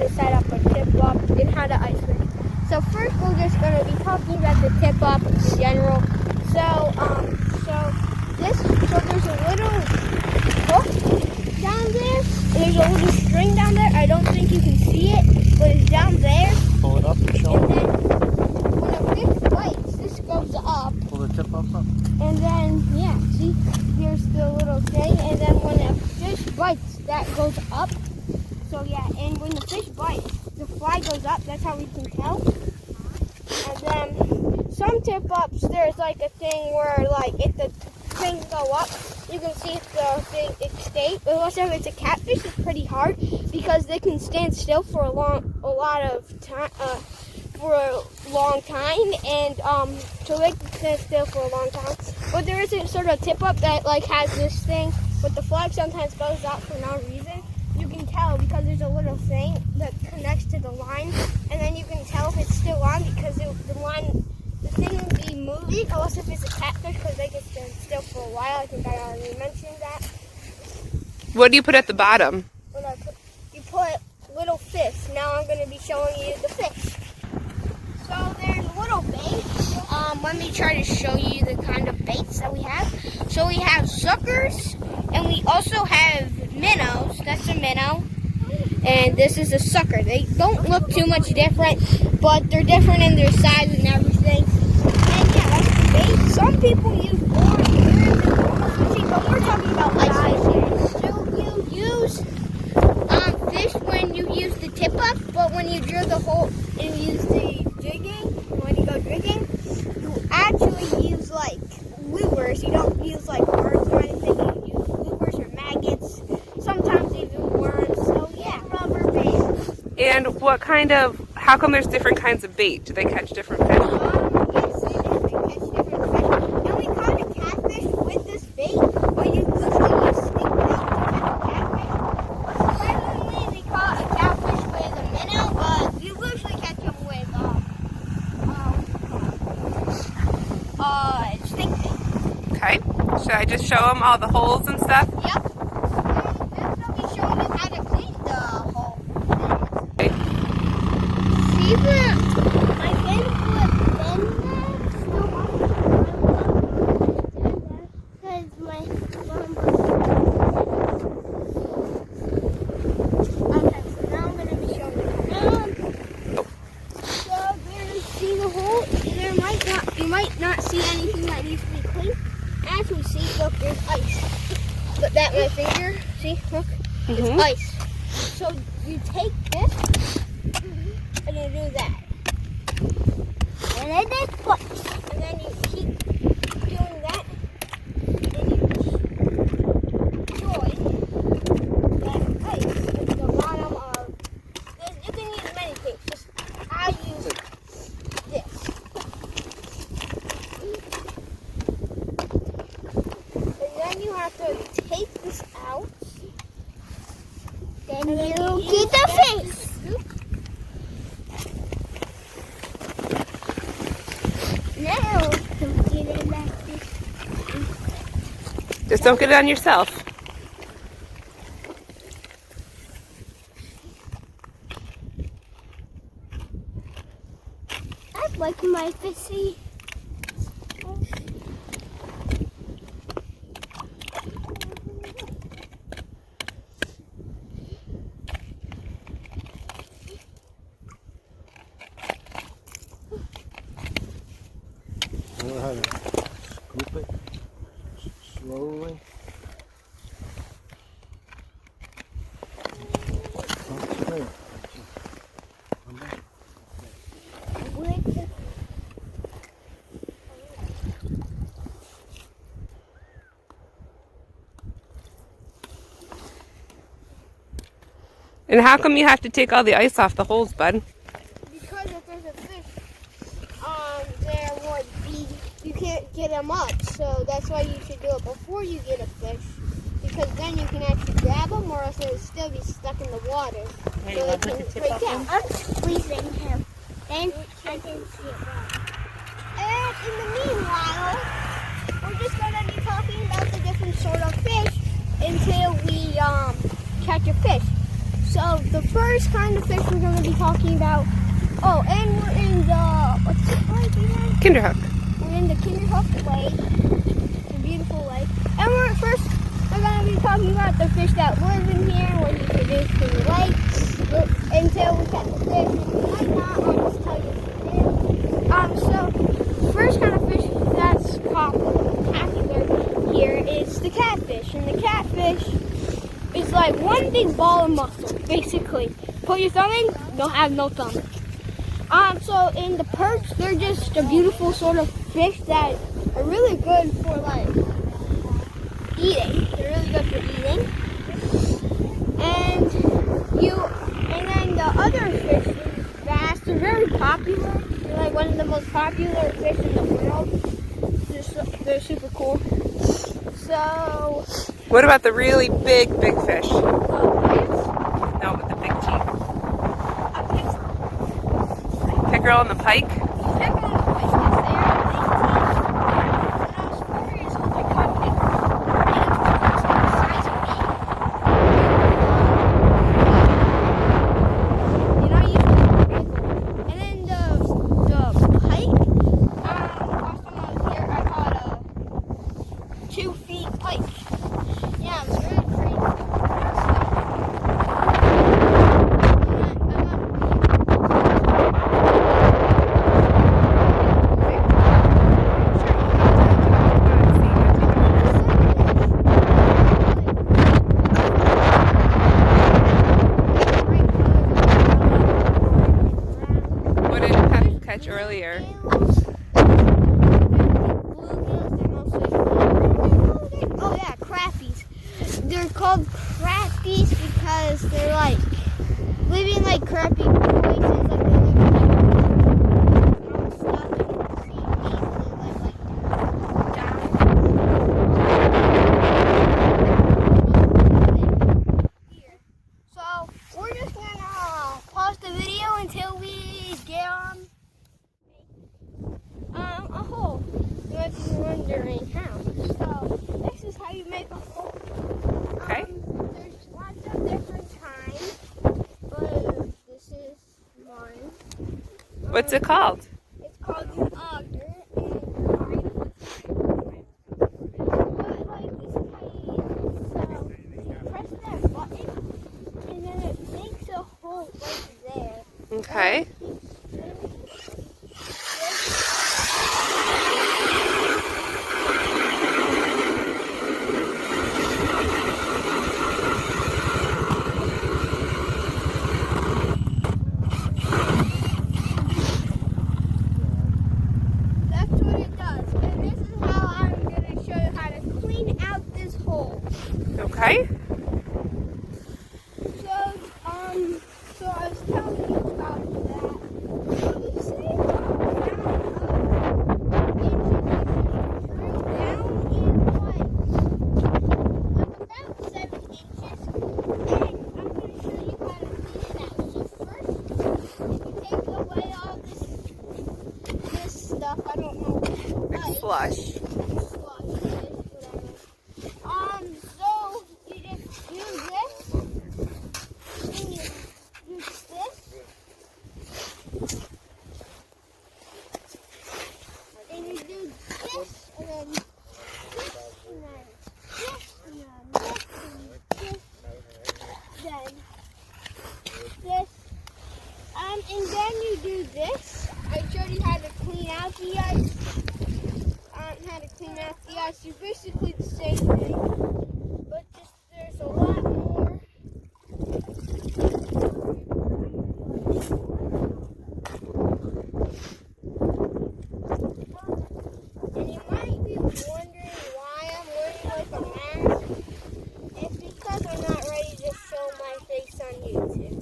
to set up a tip-up and how to ice fish. So first we're just going to be talking about the tip-up in general. So there's a little hook down there, and there's a little string down there. I don't think you can see it, but it's down there. Pull it up and show And it. then when a fish bites, this goes up. Pull the tip up. And then, yeah, see, here's the little thing. And then when a fish bites, that goes up. So yeah, and when the fish bites, the fly goes up. That's how we can tell. And then some tip-ups, there's like a thing where like if the things go up, you can see if the thing it stays. But also if it's a catfish, it's pretty hard because they can stand still for a long time, and so they can stand still for a long time. But there is a sort of tip-up that like has this thing, but the flag sometimes goes up for no reason. You can tell because there's a little thing that connects to the line, and then you can tell if it's still on because the thing will be moving, unless if it's a catfish because they can stand still for a while. I think I already mentioned that. What do you put at the bottom? You put little fish. Now I'm going to be showing you the fish. So there's little baits. Let me try to show you the kind of baits that we have. So we have suckers, and we also have minnows. That's a minnow. And this is a sucker. They don't look too much different, but they're different in their size and everything. And yeah, that's the bait. Some people use orange fishing, but we're talking about ice fishing. So you use fish when you use the tip up, but when you drill the hole and use the jigging, when you go jigging, you actually use like lures. You don't use like worms or anything. You use lures or maggots, sometimes even worms. So yeah, rubber bait. And how come there's different kinds of bait? Do they catch different fish? Yes, they do. They catch different fish. And we caught a catfish with this bait, but you usually use stick bait to catch a catfish. Surprisingly, we caught a catfish with a minnow, but you usually catch them with stick bait. Okay. Should I just show them all the holes and stuff? Yep. And I'll be showing you how to clean the hole. Okay. See my fin flip bend because my okay, so now I'm going to be showing you. So there's, see the hole? You might not see anything that needs to be cleaned. As we see, look, there's ice. But that my finger, see, look, it's ice. So you take this and you do that. And then this push. And then you keep doing that. And you destroy that ice at the bottom of this. You can use many things. Just I use this. And then you have to take this out. Then you get the face. Now, don't get it like this. Just don't get it on yourself. I like my fishy. Know how to scoop it slowly. Okay. And how come you have to take all the ice off the holes, bud? Because if there's a fish, there would be, you can't get them up. So that's why you should do it before you get a fish. Because then you can actually grab them, or else they'll still be stuck in the water. Hey, So you they want can to put the tip break up out. in? I'm squeezing him. And I didn't see it well. And in the meanwhile, we're just going to be talking about the different sort of fish until we catch a fish. So the first kind of fish we're going to be talking about. Oh, and we're in the what's it called again? Kinderhook. We're in the Kinderhook Lake. It's a beautiful lake. And we're going to be talking about the fish that live in here, what he produces in the lake, until we catch the fish. If we might not, I'll just tell you what it is. So the first kind of fish that's popular here is the catfish. And the catfish is like one big ball of muscle, basically. Put your thumb in, don't have no thumb. So in the perch, they're just a beautiful sort of fish that are really good for like eating. They're really good for eating. And then the other fish is bass. They're very popular. They're like one of the most popular fish in the world. They're super cool. So. What about the really big fish? Fish? No, with the big teeth. Pickerel and the pike? Earlier. Oh yeah, crappies. They're called crappies because they're like living like crappy places, like they live in like stuff and here. So we're just gonna pause the video until we get on a hole. You might be wondering how. So this is how you make a hole. Okay. There's lots of different kinds, but this is mine. What's it called? It's called an auger, and mine like this tiny. So you press that button, and then it makes a hole right there. Okay. Okay. So I was telling you about that. You see about 7 inches. And I'm going to show you how to clean it out. So first, you take away all this stuff. I don't know. Like slush. So you just do this. And you do this. And you do this, and then this, and then this, and then this, and then this. And then you do this. I showed you how to clean out the ice. How to clean out the ice. You're basically the same thing, but just there's a lot more. And you might be wondering why I'm wearing like a mask. It's because I'm not ready to show my face on YouTube.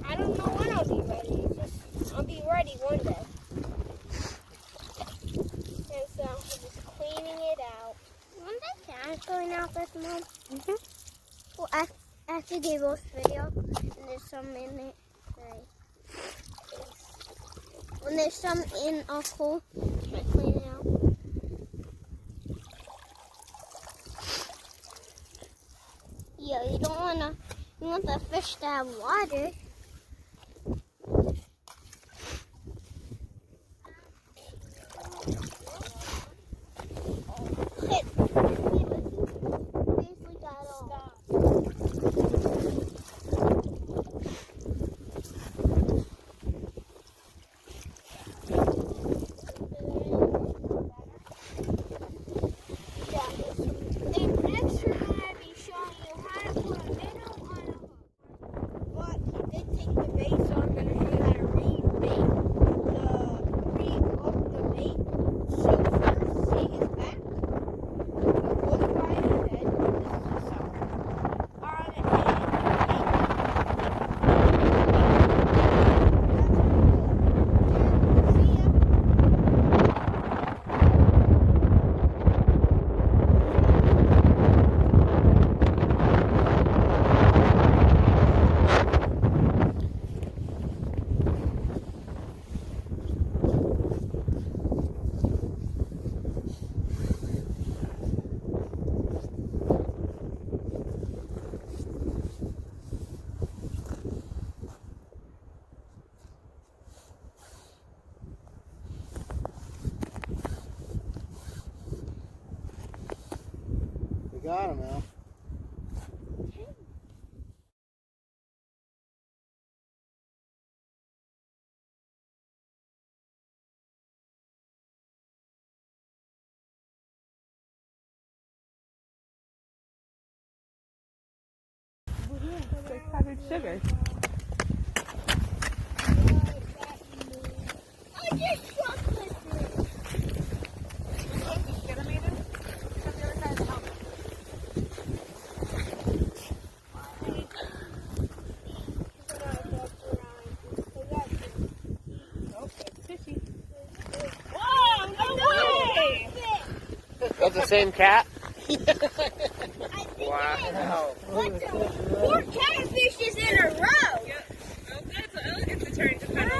I don't know when I'll be ready. I'll be ready one day. And so I'm just cleaning it out. When the cat's going out this month? Well, after Gable's video, and there's some in it. Right. When there's some in a hole, I clean it out. Yeah, you don't wanna. You want the fish to have water. Okay. Basically got all. Next we're gonna be showing you how to put a minnow on a hook. But he did take the bait, so I'm gonna show you how to re-hook the bait. So first, see his back. Look by his head. This is the sucker. On and see ya. We got him, Al. They're powdered sugar. I just struck this thing. Whoa, no way! That's the same cat? Wow. Four catfishes in a row. Yep. Oh, it's a turn to find a